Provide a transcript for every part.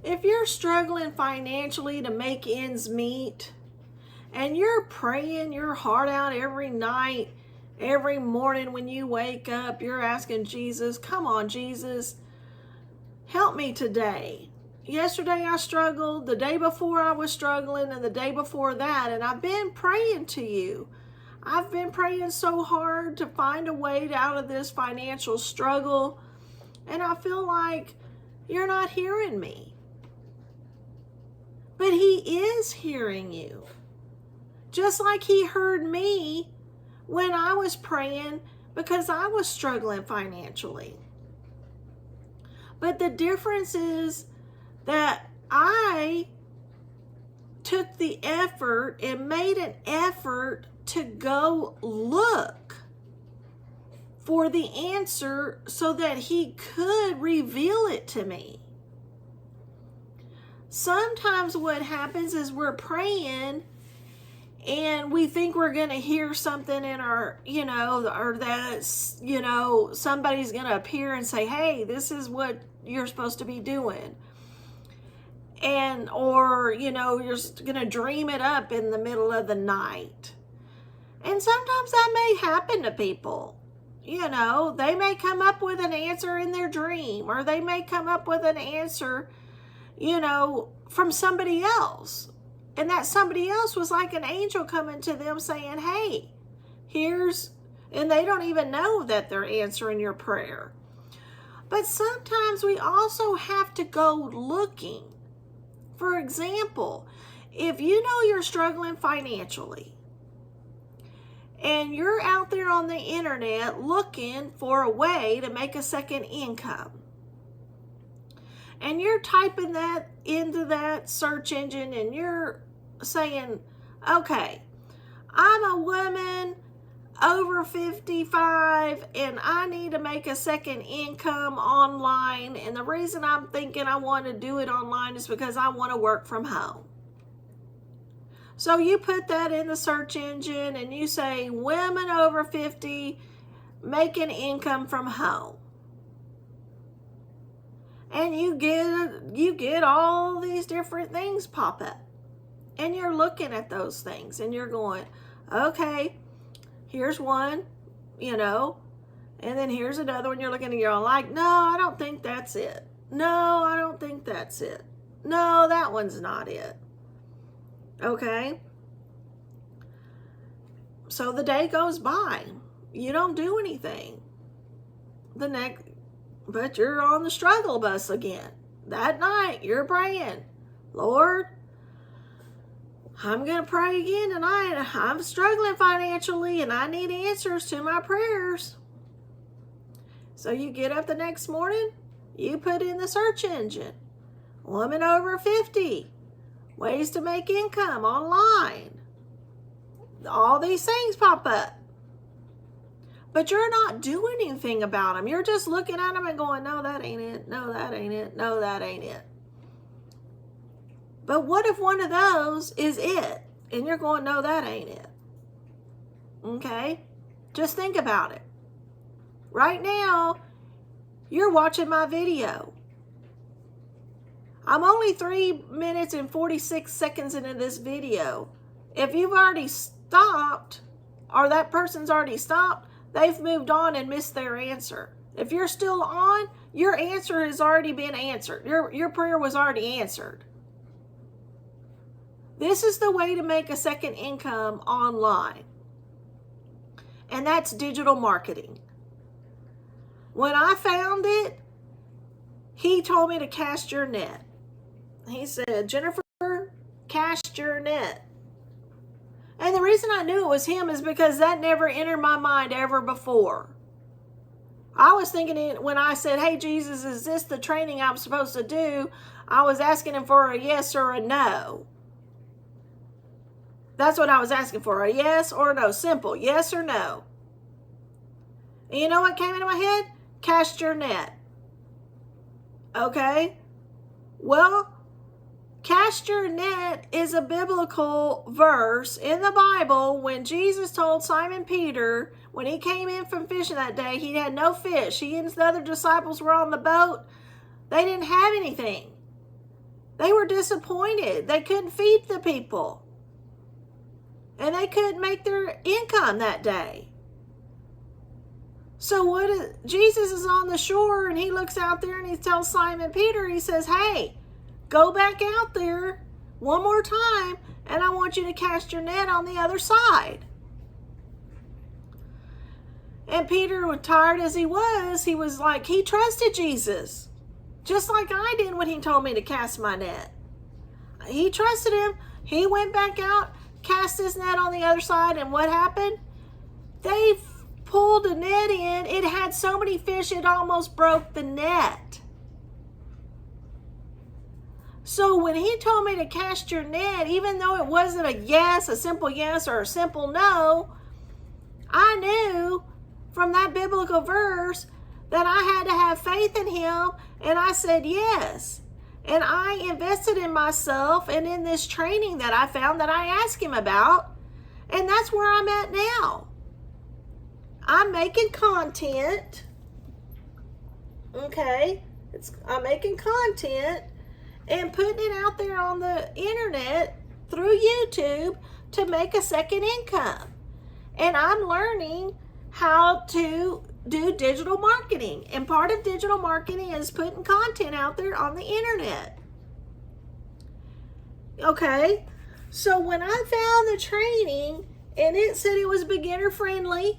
If you're struggling financially to make ends meet, and you're praying your heart out every night, every morning when you wake up, you're asking Jesus, come on, Jesus, help me today. Yesterday I struggled, the day before I was struggling, and the day before that, and I've been praying to you. I've been praying so hard to find a way out of this financial struggle, and I feel like you're not hearing me. But he is hearing you. Just like he heard me when I was praying because I was struggling financially. But the difference is that I took the effort and made an effort to go look for the answer so that he could reveal it to me. Sometimes what happens is we're praying and we think we're going to hear something in our, or that, somebody's going to appear and say, hey, this is what you're supposed to be doing. Or you're going to dream it up in the middle of the night. And sometimes that may happen to people. They may come up with an answer in their dream, or they may come up with an answer from somebody else. And that somebody else was like an angel coming to them saying, hey, and they don't even know that they're answering your prayer. But sometimes we also have to go looking. For example, if you know you're struggling financially, and you're out there on the internet looking for a way to make a second income, and you're typing that into that search engine and you're saying, okay, I'm a woman over 55 and I need to make a second income online. And the reason I'm thinking I want to do it online is because I want to work from home. So you put that in the search engine and you say, women over 50 making income from home. And you get all these different things pop up. And you're looking at those things and you're going, okay, here's one, and then here's another one. You're looking and you're like, no, I don't think that's it. No, I don't think that's it. No, that one's not it. Okay? So the day goes by. You don't do anything. But you're on the struggle bus again. That night, you're praying, Lord, I'm going to pray again tonight. I'm struggling financially and I need answers to my prayers. So you get up the next morning, you put in the search engine, woman over 50, ways to make income online. All these things pop up. But you're not doing anything about them. You're just looking at them and going, no, that ain't it. No, that ain't it. No, that ain't it. But what if one of those is it? And you're going, no, that ain't it. Okay? Just think about it. Right now, you're watching my video. I'm only 3 minutes and 46 seconds into this video. If you've already stopped, or that person's already stopped, they've moved on and missed their answer. If you're still on, your answer has already been answered. Your prayer was already answered. This is the way to make a second income online. And that's digital marketing. When I found it, he told me to cast your net. He said, Jennifer, cast your net. And the reason I knew it was him is because that never entered my mind ever before. I was thinking when I said, hey, Jesus, is this the training I'm supposed to do? I was asking him for a yes or a no. That's what I was asking for, a yes or a no. Simple, yes or no. And you know what came into my head? Cast your net. Okay? Well, cast your net is a biblical verse in the Bible when Jesus told Simon Peter, when he came in from fishing that day, he had no fish. He and the other disciples were on the boat. They didn't have anything. They were disappointed. They couldn't feed the people. And they couldn't make their income that day. So Jesus is on the shore, and he looks out there and he tells Simon Peter, he says, hey, go back out there one more time, and I want you to cast your net on the other side. And Peter, tired as he was like, he trusted Jesus. Just like I did when he told me to cast my net. He trusted him. He went back out, cast his net on the other side, and what happened? They pulled the net in. It had so many fish it almost broke the net. So when he told me to cast your net, even though it wasn't a simple yes or a simple no, I knew from that biblical verse that I had to have faith in him, and I said yes. And I invested in myself and in this training that I found that I asked him about, and that's where I'm at now. I'm making content, okay? I'm making content and putting it out there on the internet through YouTube to make a second income. And I'm learning how to do digital marketing. And part of digital marketing is putting content out there on the internet. Okay? So when I found the training and it said it was beginner friendly,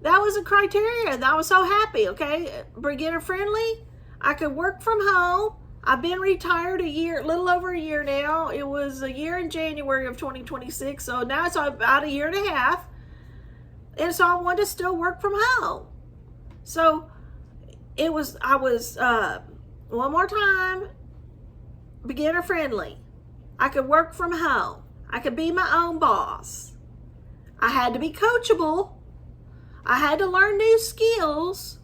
that was a criteria. And I was so happy, okay? Beginner friendly. I could work from home. I've been retired a little over a year now. It was a year in January of 2026. So now it's about a year and a half. And so I wanted to still work from home. So I was, one more time, beginner friendly. I could work from home. I could be my own boss. I had to be coachable. I had to learn new skills.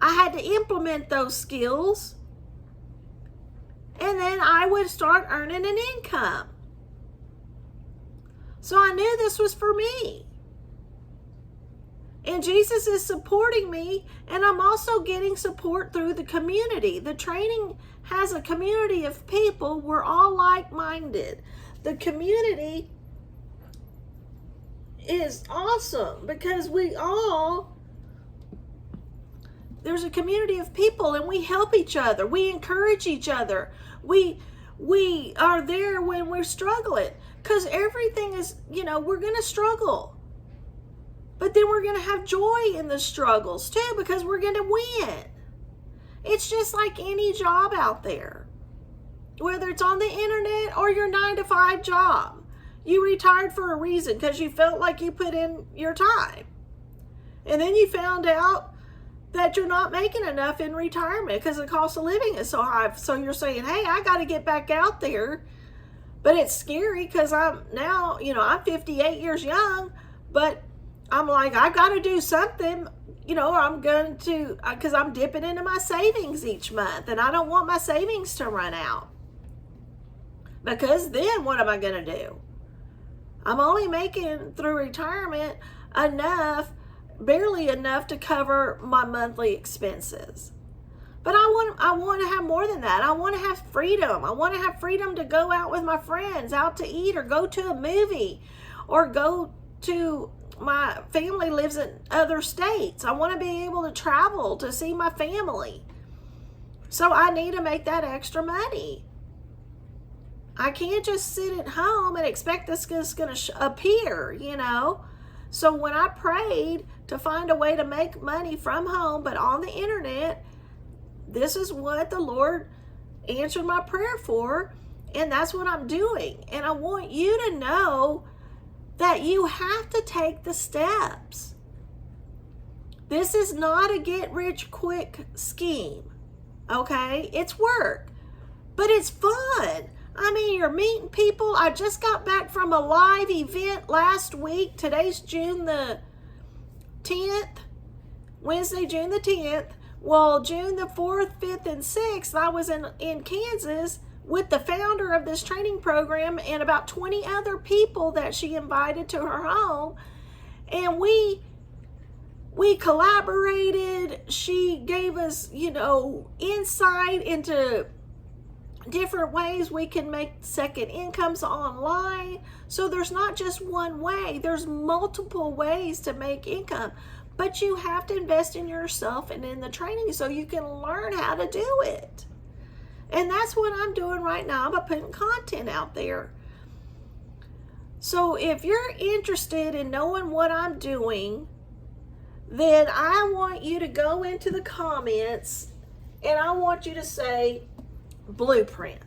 I had to implement those skills. And then I would start earning an income. So I knew this was for me. And Jesus is supporting me, and I'm also getting support through the community. The training has a community of people. We're all like-minded. The community is awesome because there's a community of people, and we help each other. We encourage each other. We are there when we're struggling, because everything is, we're going to struggle. But then we're going to have joy in the struggles too, because we're going to win. It's just like any job out there. Whether it's on the internet or your 9-to-5 job. You retired for a reason because you felt like you put in your time. And then you found out that you're not making enough in retirement because the cost of living is so high. So you're saying, hey, I got to get back out there. But it's scary because I'm 58 years young, but I'm like, I got to do something, I'm going to, because I'm dipping into my savings each month, and I don't want my savings to run out. Because then what am I going to do? I'm only making through retirement barely enough to cover my monthly expenses. But I want to have more than that. I want to have freedom. I want to have freedom to go out with my friends, out to eat, or go to a movie, or go to, my family lives in other states. I want to be able to travel to see my family. So I need to make that extra money. I can't just sit at home and expect this is going to appear, So when I prayed to find a way to make money from home, but on the internet, this is what the Lord answered my prayer for, and that's what I'm doing. And I want you to know that you have to take the steps. This is not a get-rich-quick scheme, okay? It's work, but it's fun. I mean, you're meeting people. I just got back from a live event last week. Today's June the 10th, Wednesday, June the 10th. Well, June the 4th, 5th, and 6th, I was in Kansas with the founder of this training program and about 20 other people that she invited to her home. And we collaborated. She gave us, insight into different ways we can make second incomes online. So there's not just one way, there's multiple ways to make income. But you have to invest in yourself and in the training so you can learn how to do it. And that's what I'm doing right now by putting content out there. So if you're interested in knowing what I'm doing, then I want you to go into the comments and I want you to say blueprint.